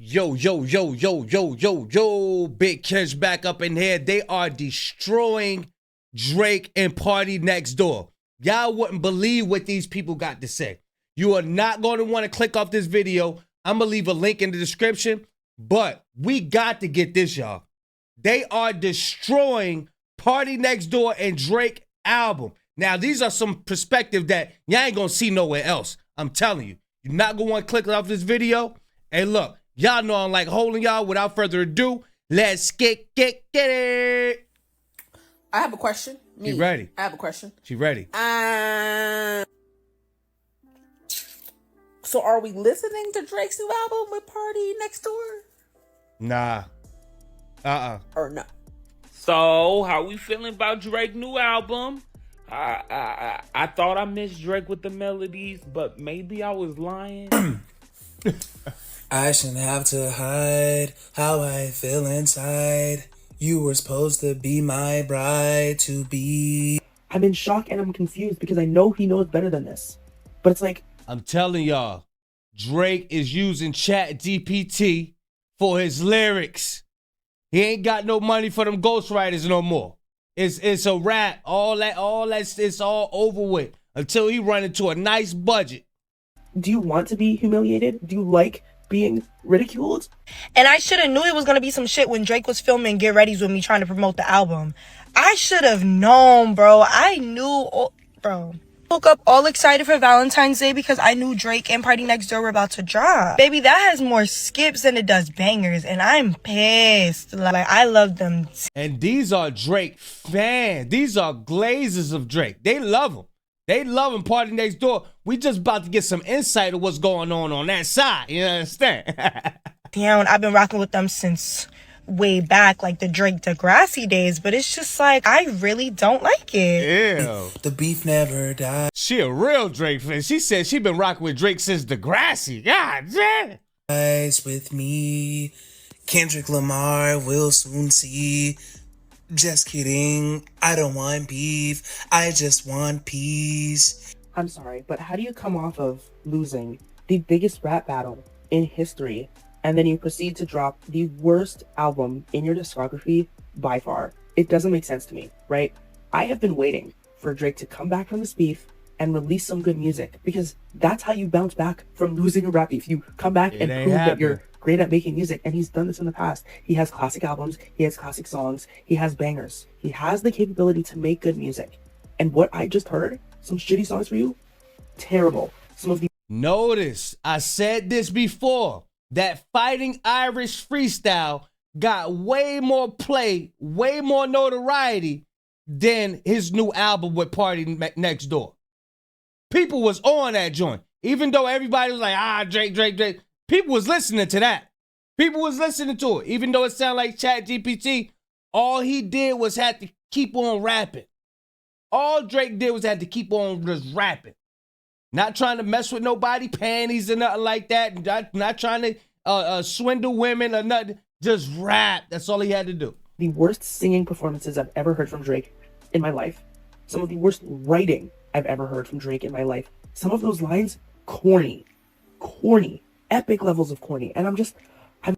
Yo, yo, yo, yo, yo, yo, yo, Big Kids back up in here. They are destroying Drake and Party Next Door. Y'all wouldn't believe what these people got to say. You are not going to want to click off this video. I'm going to leave a link in the description, but we got to get this, y'all. They are destroying Party Next Door and Drake album. Now, these are some perspective that y'all ain't going to see nowhere else. I'm telling you. You're not going to want to click off this video. Hey, look. Y'all know I'm like holding y'all. Without further ado, let's get it. I have a question. She ready. I have a question. She ready. So are we listening to Drake's new album with Party Next Door? Nah. Or no? So, how we feeling about Drake's new album? I thought I missed Drake with the melodies, but maybe I was lying. I shouldn't have to hide how I feel inside. You were supposed to be my bride to be. I'm in shock and I'm confused because I know he knows better than this. But it's like, I'm telling y'all, Drake is using Chat GPT for his lyrics. He ain't got no money for them ghostwriters no more. It's a wrap. All that it's all over with until he run into a nice budget. do you want to be humiliated? Do you like being ridiculed? And I should have knew it was going to be some shit when Drake was filming Get Ready's with me trying to promote the album. I should have known, bro. I knew, bro. Woke up all excited for Valentine's Day because I knew Drake and Party Next Door were about to drop. Baby, that has more skips than it does bangers, and I'm pissed. Like, I love them. And these are Drake fans. These are glazers of Drake. They love him. They love him, Party Next Door. We just about to get some insight of what's going on that side. You understand? Damn, I've been rocking with them since way back, like the Drake Degrassi days, but it's just like, I really don't like it. Ew. The beef never dies She a real Drake fan. She said she been rocking with Drake since Degrassi. God damn. with me. Kendrick Lamar will soon see. Just kidding. I don't want beef. I just want peace. I'm sorry, but how do you come off of losing the biggest rap battle in history and then you proceed to drop the worst album in your discography by far? It doesn't make sense to me, right? I have been waiting for Drake to come back from this beef and release some good music because that's how you bounce back from losing a rap beef. You come back and prove that you're great at making music, and he's done this in the past. He has classic albums, he has classic songs, he has bangers. He has the capability to make good music. And what I just heard, some shitty songs for you, terrible. Some of the Notice, I said this before, that Fighting Irish freestyle got way more play, way more notoriety than his new album with Party Next Door. People was on that joint. Even though everybody was like, Drake. People was listening to that. People was listening to it. Even though it sounded like Chat GPT, all he did was had to keep on rapping. All Drake did was had to keep on just rapping. Not trying to mess with nobody, panties or nothing like that. Not trying to swindle women or nothing. Just rap. That's all he had to do. The worst singing performances I've ever heard from Drake in my life. Some of the worst writing I've ever heard from Drake in my life. Some of those lines, corny. Epic levels of corny. And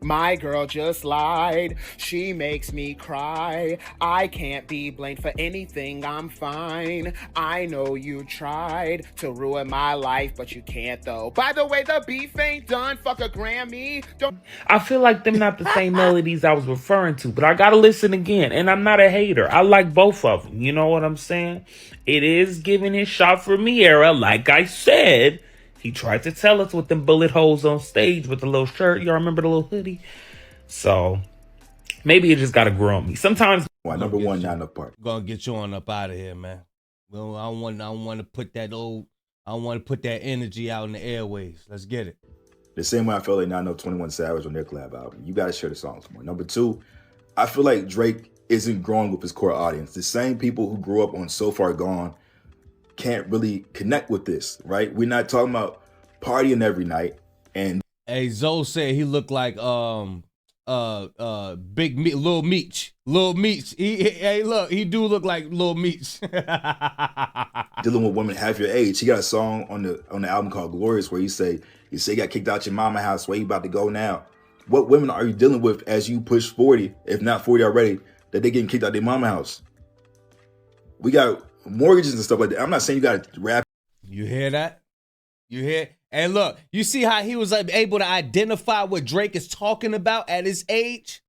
My girl just lied. She makes me cry. I can't be blamed for anything. I'm fine. I know you tried to ruin my life, but you can't though. By the way, the beef ain't done. Fuck a Grammy. Don't. I feel like them not the same melodies I was referring to, but I gotta listen again. And I'm not a hater. I like both of them. You know what I'm saying? It is giving his shot for me era. Like I said, he tried to tell us with them bullet holes on stage with the little shirt. Y'all remember the little hoodie? So maybe it just gotta grow on me. Sometimes. Number one, not enough part. Gonna get you on up out of here, man. Well, I don't want to put that energy out in the airways. Let's get it. The same way I felt like not enough 21 Savage on their collab album. You gotta share the songs more. Number two, I feel like Drake isn't growing with his core audience. The same people who grew up on So Far Gone can't really connect with this, right? We're not talking about partying every night. And hey, Zoe said he looked like Big Meat, Lil Meech. Hey, look, he do look like Lil Meech. dealing with women half your age. He got a song on the album called Glorious where he say you got kicked out your mama house. Where you about to go now? What women are you dealing with as you push 40, if not 40 already, that they getting kicked out of their mama house? We got mortgages and stuff like that. I'm not saying you got to rap. You hear that? You hear? And look, you see how he was able to identify what Drake is talking about at his age?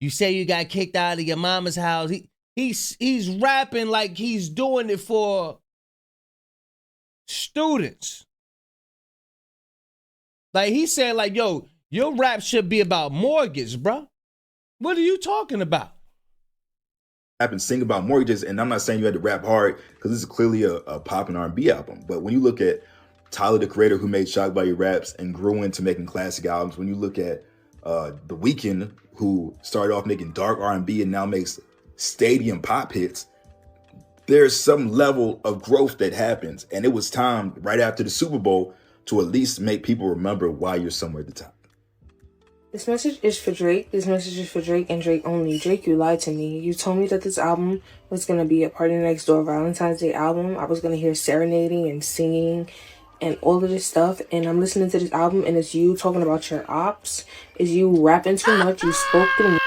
You say you got kicked out of your mama's house. He's rapping like he's doing it for students. Like he's saying like, yo, your rap should be about mortgage, bro. What are you talking about? And sing about mortgages, and I'm not saying you had to rap hard because this is clearly a pop and R&B album. But when you look at Tyler, the Creator, who made Shock Value raps and grew into making classic albums, when you look at The Weeknd, who started off making dark R&B and now makes stadium pop hits, there's some level of growth that happens, and it was time right after the Super Bowl to at least make people remember why you're somewhere at the top. This message is for Drake. This message is for Drake and Drake only. Drake, you lied to me. You told me that this album was going to be a Party Next Door Valentine's Day album. I was going to hear serenading and singing and all of this stuff. And I'm listening to this album and it's you talking about your ops. It's you rapping too much. You spoke through.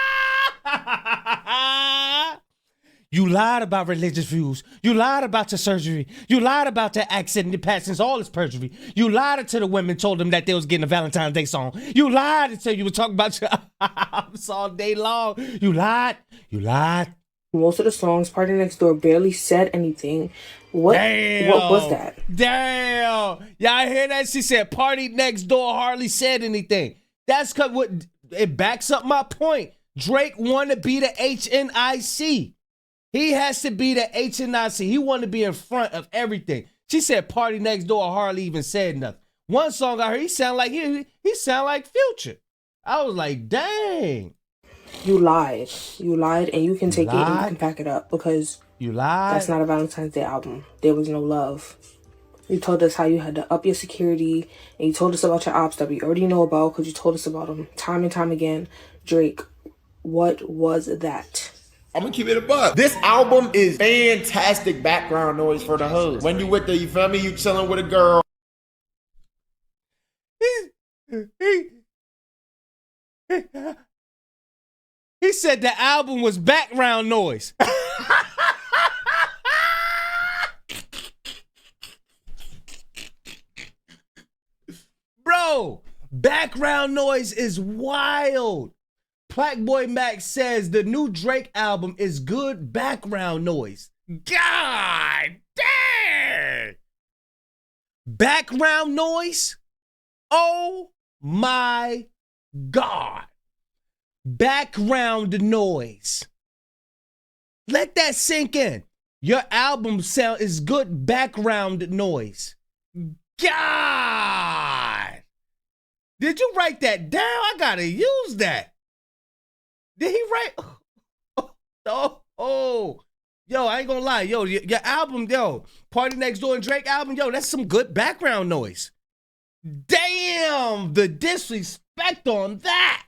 You lied about religious views. You lied about your surgery. You lied about your accident, your passings, all this perjury. You lied to the women, told them that they was getting a Valentine's Day song. You lied until you were talking about your ops all day long. You lied. You lied. Most of the songs, Party Next Door barely said anything. What was that? Damn. Y'all hear that? She said Party Next Door hardly said anything. That's cause what it backs up my point. Drake want to be the HNIC. He has to be the HNIC. He want to be in front of everything. She said Party Next Door hardly even said nothing. One song I heard, he sound like he sound like Future. I was like, dang. You lied. You lied, and you can take it and you can pack it up because you lied. That's not a Valentine's Day album. There was no love. You told us how you had to up your security, and you told us about your ops that we already know about because you told us about them time and time again. Drake, what was that? I'm gonna keep it a buck. This album is fantastic background noise for the hood. When you with the, you feel me, you chilling with a girl. He said the album was background noise. Bro, background noise is wild. Black Boy Max says the new Drake album is good background noise. God damn! Background noise? Oh my God. Background noise. Let that sink in. Your album sound is good background noise. God! Did you write that down? I gotta use that. Did he write? Oh. Yo, I ain't gonna lie. Yo, your album, yo, Party Next Door and Drake album, yo, that's some good background noise. Damn, the disrespect on that.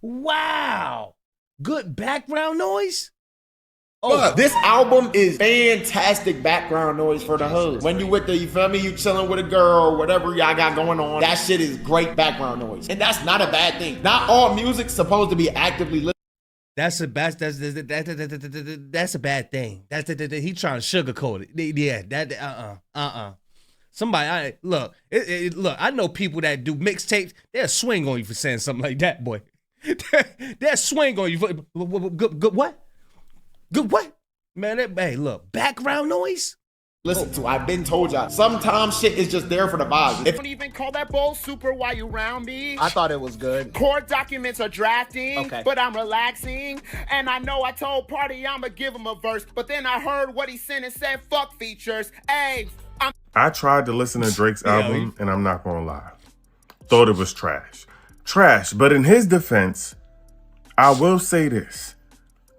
Wow. Good background noise? Oh, this album is fantastic background noise for the hood. When you with the, you feel me, you chilling with a girl, whatever y'all got going on, that shit is great background noise. And that's not a bad thing. Not all music's supposed to be actively listened. That's a bad thing. He trying to sugarcoat it. Yeah, Somebody, look, I know people that do mixtapes. They'll swing on you for saying something like that, boy. They'll swing on you for good what? Good what? Man, hey, look, background noise? Listen to, I've been told y'all, sometimes shit is just there for the vibes. Don't even call that bowl super while you round me. I thought it was good. Court documents are drafting, okay, but I'm relaxing. And I know I told Party I'ma give him a verse, but then I heard what he sent and said, fuck features. Hey, I tried to listen to Drake's album, and I'm not gonna lie. Thought it was trash. Trash, but in his defense, I will say this.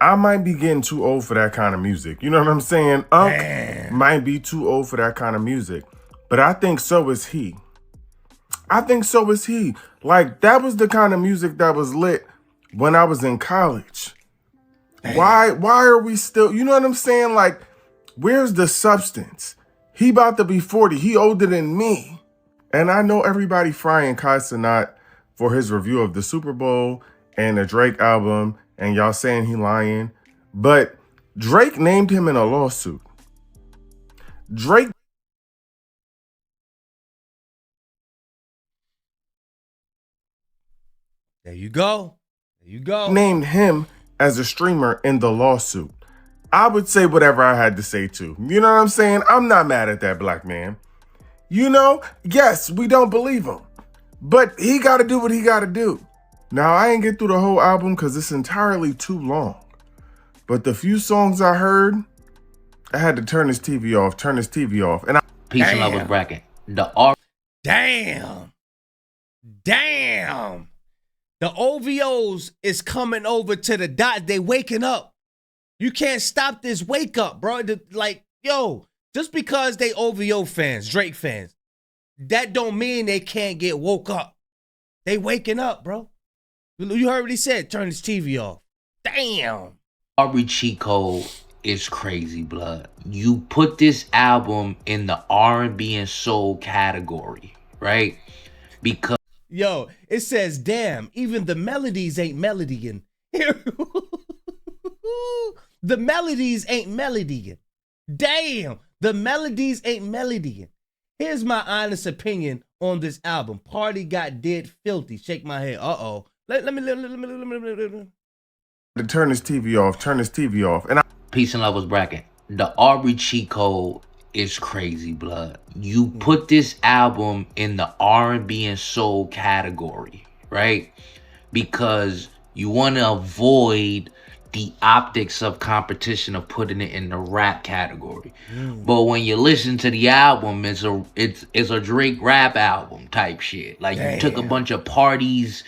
I might be getting too old for that kind of music. You know what I'm saying? Might be too old for that kind of music. But I think so is he. Like, that was the kind of music that was lit when I was in college. Why are we still, you know what I'm saying? Like, where's the substance? He about to be 40. He older than me. And I know everybody frying Kai Cenat for his review of the Super Bowl and the Drake album, and y'all saying he lying. But Drake named him in a lawsuit. Drake There you go. There you go. named him as a streamer in the lawsuit. I would say whatever I had to say too. You know what I'm saying? I'm not mad at that black man. You know, yes, we don't believe him, but he got to do what he got to do. Now, I ain't get through the whole album because it's entirely too long. But the few songs I heard, I had to turn his TV off, And Peace and love with bracket. The R. Damn. The OVOs is coming over to the dot. They waking up. You can't stop this wake up, bro. Just because they OVO fans, Drake fans, that don't mean they can't get woke up. They waking up, bro. You heard what he said. Turn his TV off. Damn. Aubrey cheat code is crazy, blood. You put this album in the R&B and soul category, right? Because Yo, it says, damn, even the melodies ain't melodying. The melodies ain't melodying. Damn, the melodies ain't melodying. Here's my honest opinion on this album. Party got dead filthy. Shake my head. Uh-oh. Let me. to turn his TV off. And Peace and love with bracket. The Aubrey cheat code is crazy, blood. You put this album in the R&B and soul category, right? Because you want to avoid the optics of competition of putting it in the rap category. But when you listen to the album, it's a Drake rap album type shit. Like, you took a bunch of parties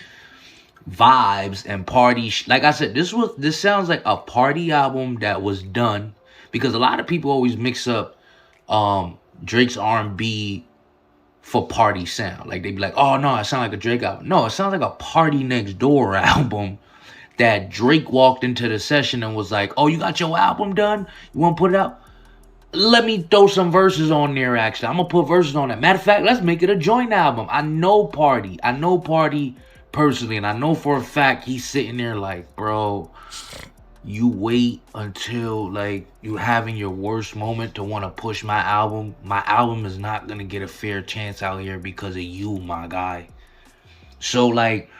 vibes and party like I said, this sounds like a party album that was done, because a lot of people always mix up Drake's R&B for party sound. Like, they be like, oh no, it sounds like a Drake album. No, it sounds like a Party Next Door album that Drake walked into the session and was like, oh, you got your album done? You want to put it out? Let me throw some verses on there, actually. I'm going to put verses on that. Matter of fact, let's make it a joint album. I know Party personally, and I know for a fact he's sitting there like, bro, you wait until like you having your worst moment to want to push my album. My album is not going to get a fair chance out here because of you, my guy. So like,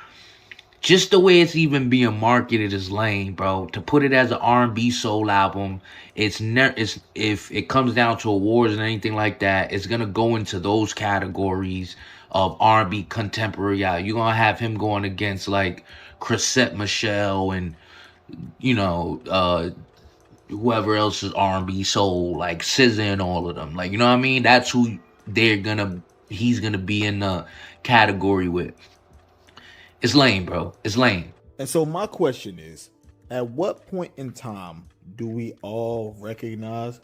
just the way it's even being marketed is lame, bro. To put it as an R&B soul album, if it comes down to awards and anything like that, it's gonna go into those categories of R&B contemporary. You're gonna have him going against like Chrisette Michele and whoever else is R&B soul, like SZA and all of them. Like, you know what I mean? That's who he's gonna be in the category with. It's lame, bro. It's lame. And so my question is, at what point in time do we all recognize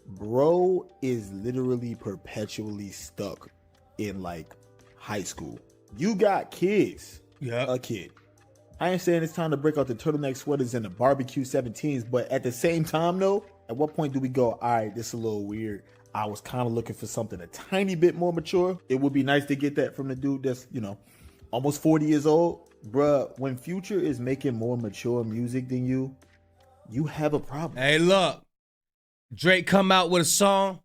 bro is literally perpetually stuck in like high school? You got kids. Yeah. A kid. I ain't saying it's time to break out the turtleneck sweaters and the barbecue 17s, but at the same time though, at what point do we go, all right, this is a little weird. I was kind of looking for something a tiny bit more mature. It would be nice to get that from the dude that's, almost 40 years old. Bruh, when Future is making more mature music than you have a problem. Hey, look. Drake come out with a song,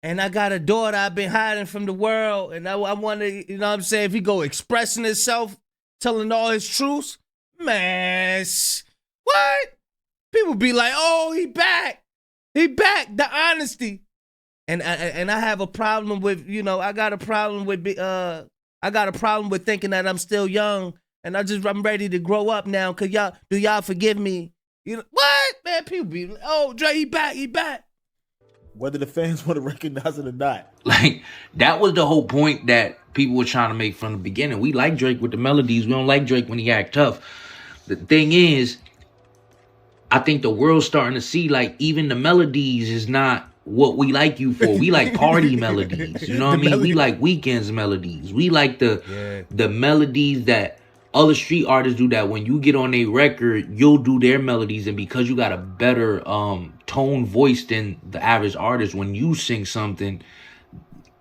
and I got a daughter I've been hiding from the world, and I want to, you know what I'm saying, if he go expressing himself, telling all his truths, man, what? People be like, oh, he back. He back. The honesty. And I have a problem with, I got a problem with thinking that I'm still young and I'm ready to grow up now. Do y'all forgive me? What? Man, people be like, oh, Dre, he back. Whether the fans want to recognize it or not. Like, that was the whole point that people were trying to make from the beginning. We like Drake with the melodies. We don't like Drake when he act tough. The thing is, I think the world's starting to see, like, even the melodies is not what we like you for. We like party melodies. You know what I mean? We like weekends melodies. We like the melodies that other street artists do, that when you get on a record, you'll do their melodies. And because you got a better tone voice than the average artist, when you sing something,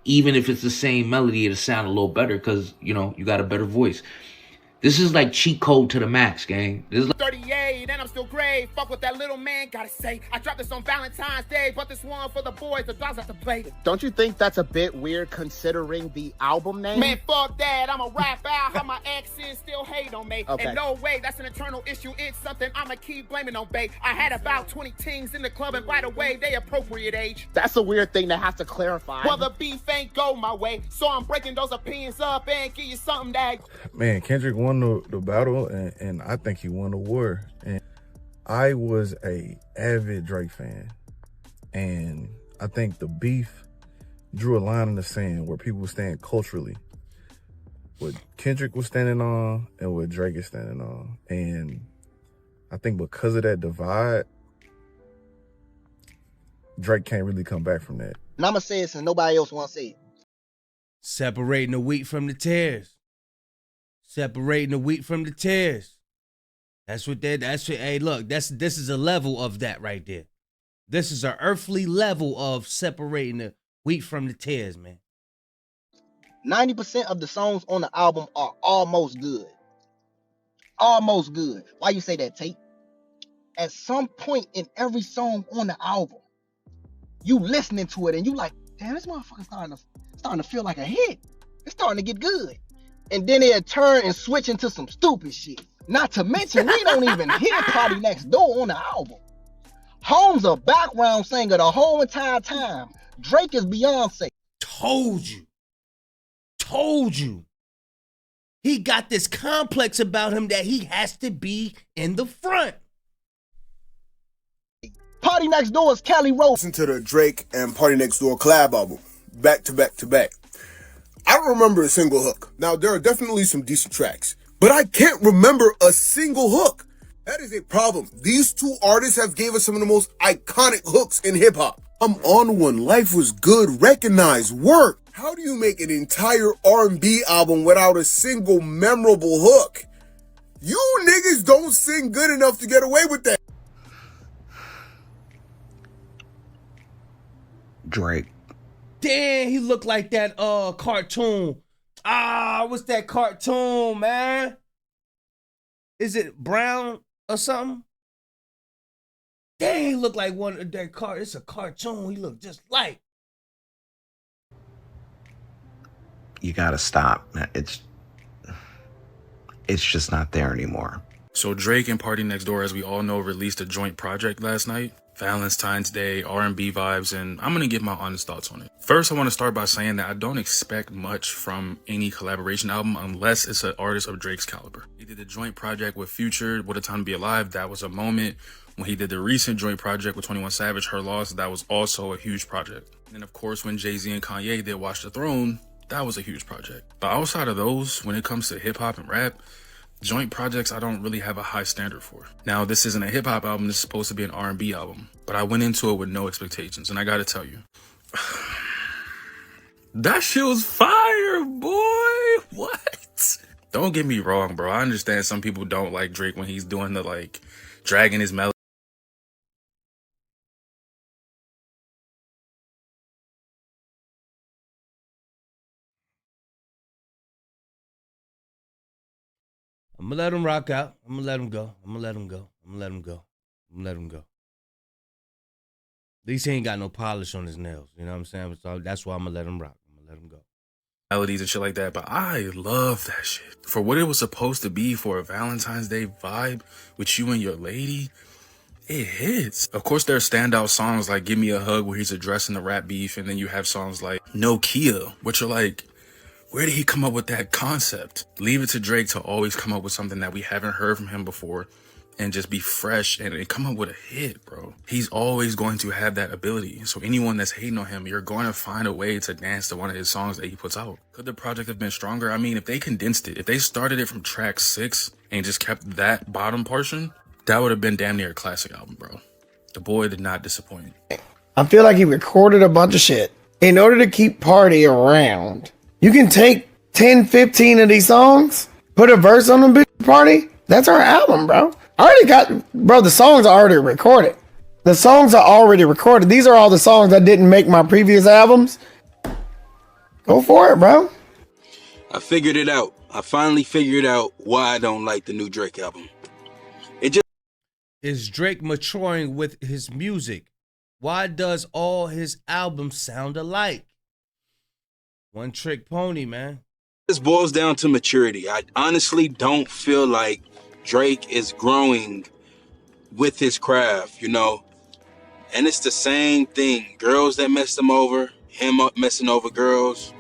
even if it's the same melody, it'll sound a little better because, you got a better voice. This is like cheat code to the max, gang. This is like 38, and I'm still gray. Fuck what that little man gotta say. I dropped this on Valentine's Day, but this one for the boys, the dogs have to play. Don't you think that's a bit weird considering the album name? Man, fuck that. I'ma rap out how my exes still hate on me. Okay. And no way, that's an eternal issue. It's something I'ma keep blaming on babe. I had about 20 teens in the club, and by the way, they appropriate age. That's a weird thing to have to clarify. Well, the beef ain't go my way, so I'm breaking those opinions up and give you something that... Man, Kendrick won the battle, and I think he won the war. And I was a avid Drake fan, and I think the beef drew a line in the sand where people were standing culturally. What Kendrick was standing on and what Drake is standing on. And I think because of that divide, Drake can't really come back from that. And I'm going to say it since nobody else wants to say it. Separating the wheat from the tares. Separating the wheat from the tares. That's what, hey, look, this is a level of that right there. This is an earthly level of separating the wheat from the tares, man. 90% of the songs on the album are almost good. Almost good. Why you say that, Tate? At some point in every song on the album, you listening to it and you like, damn, this motherfucker's starting to feel like a hit. It's starting to get good. And then they'll turn and switch into some stupid shit. Not to mention, we don't even hear Party Next Door on the album. Holmes a background singer the whole entire time. Drake is Beyonce. Told you. He got this complex about him that he has to be in the front. Party Next Door is Kelly Rowland. Listen to the Drake and Party Next Door collab album, back to back to back. I don't remember a single hook. Now, there are definitely some decent tracks, but I can't remember a single hook. That is a problem. These two artists have gave us some of the most iconic hooks in hip-hop. I'm on one. Life was good. Recognize. Work. How do you make an entire R&B album without a single memorable hook? You niggas don't sing good enough to get away with that. Drake. Damn, he looked like that cartoon. What's that cartoon, man? Is it Brown or something? Damn, he looked like one of that it's a cartoon. He looked just like. You gotta stop. It's just not there anymore. So Drake and Party Next Door, as we all know, released a joint project last night. Valentine's Day, R&B vibes, and I'm gonna give my honest thoughts on it. First, I want to start by saying that I don't expect much from any collaboration album unless it's an artist of Drake's caliber. He did a joint project with Future, What a Time to Be Alive. That was a moment. When he did the recent joint project with 21 Savage, Her Loss, that was also a huge project. And of course, when Jay-Z and Kanye did Watch the Throne, that was a huge project. But outside of those, when it comes to hip hop and rap, joint projects I don't really have a high standard for. Now, this isn't a hip hop album, this is supposed to be an R&B album, but I went into it with no expectations, and I gotta tell you, that shit was fire, boy. What? Don't get me wrong, bro. I understand some people don't like Drake when he's doing the like dragging his melody. I'm gonna let him rock out. I'm gonna let him go. At least he ain't got no polish on his nails. You know what I'm saying? So that's why I'm gonna let him rock. I'm gonna let him go. Melodies and shit like that, but I love that shit. For what it was supposed to be, for a Valentine's Day vibe with you and your lady, it hits. Of course, there are standout songs like Give Me a Hug, where he's addressing the rap beef, and then you have songs like No Kia, which are like, where did he come up with that concept? Leave it to Drake to always come up with something that we haven't heard from him before and just be fresh and come up with a hit, bro. He's always going to have that ability. So anyone that's hating on him, you're going to find a way to dance to one of his songs that he puts out. Could the project have been stronger? I mean, if they condensed it, if they started it from track 6 and just kept that bottom portion, that would have been damn near a classic album, bro. The boy did not disappoint. I feel like he recorded a bunch of shit. In order to keep Party around, you can take 10, 15 of these songs, put a verse on them, bitch, Party. That's our album, bro. The songs are already recorded. These are all the songs that didn't make my previous albums. Go for it, bro. I figured it out. I finally figured out why I don't like the new Drake album. It just Is Drake maturing with his music? Why does all his albums sound alike? One trick pony, man. This boils down to maturity. I honestly don't feel like Drake is growing with his craft, you know? And it's the same thing. Girls that messed him over, him messing over girls,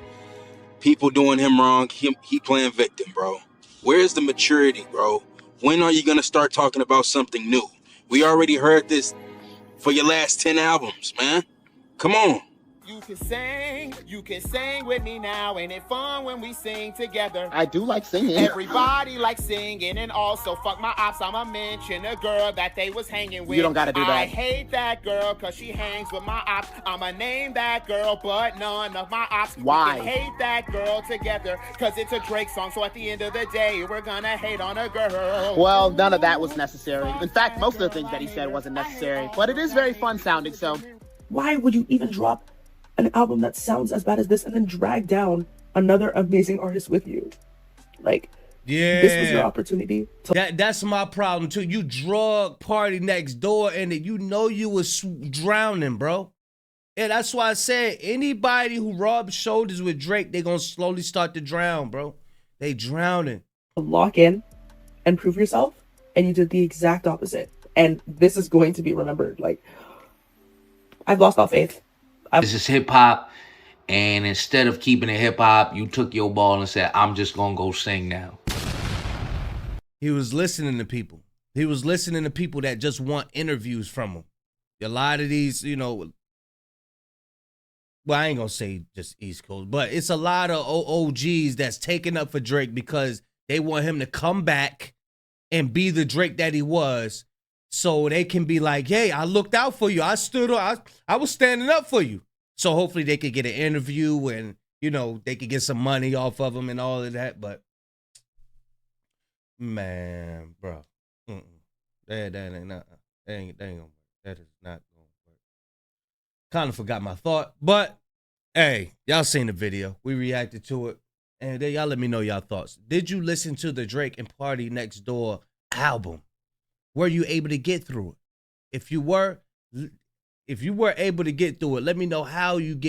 people doing him wrong, he playing victim, bro. Where's the maturity, bro? When are you gonna start talking about something new? We already heard this for your last 10 albums, man. Come on. You can sing with me now. Ain't it fun when we sing together? I do like singing. Everybody likes singing, and also fuck my ops. I'ma mention a girl that they was hanging with. You don't gotta do that. I hate that girl cause she hangs with my ops. I'ma name that girl, but none of my ops. Why? We can hate that girl together cause it's a Drake song. So at the end of the day, we're gonna hate on a girl. Well, none of that was necessary. In fact, most of the things that he said wasn't necessary. But it is very fun sounding, so. Why would you even drop an album that sounds as bad as this and then drag down another amazing artist with you? Like, Yeah, this was your opportunity to that's my problem too. You drug Party Next Door and you know you was drowning, bro. Yeah, that's why I said anybody who rubs shoulders with Drake, they gonna slowly start to drown, bro. They drowning. lock in and prove yourself, and you did the exact opposite. And this is going to be remembered. Like, I've lost all faith. This is hip hop, and instead of keeping it hip hop, you took your ball and said, I'm just gonna go sing now. He was listening to people. He was listening to people that just want interviews from him. A lot of these, you know, well, I ain't gonna say just East Coast, but it's a lot of OGs that's taking up for Drake because they want him to come back and be the Drake that he was, so they can be like, hey, I looked out for you. I stood up. I was standing up for you. So hopefully they could get an interview and, you know, they could get some money off of him and all of that. But, man, bro, that ain't gonna work. That is not gonna work. Kind of forgot my thought, but hey, y'all seen the video. We reacted to it, and then y'all let me know y'all thoughts. Did you listen to the Drake and Party Next Door album? Were you able to get through it? If you were able to get through it, let me know how you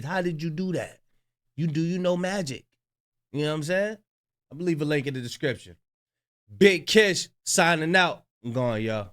how did you do that? You know magic. You know what I'm saying? I'll leave a link in the description. Big Kish signing out. I'm going, y'all.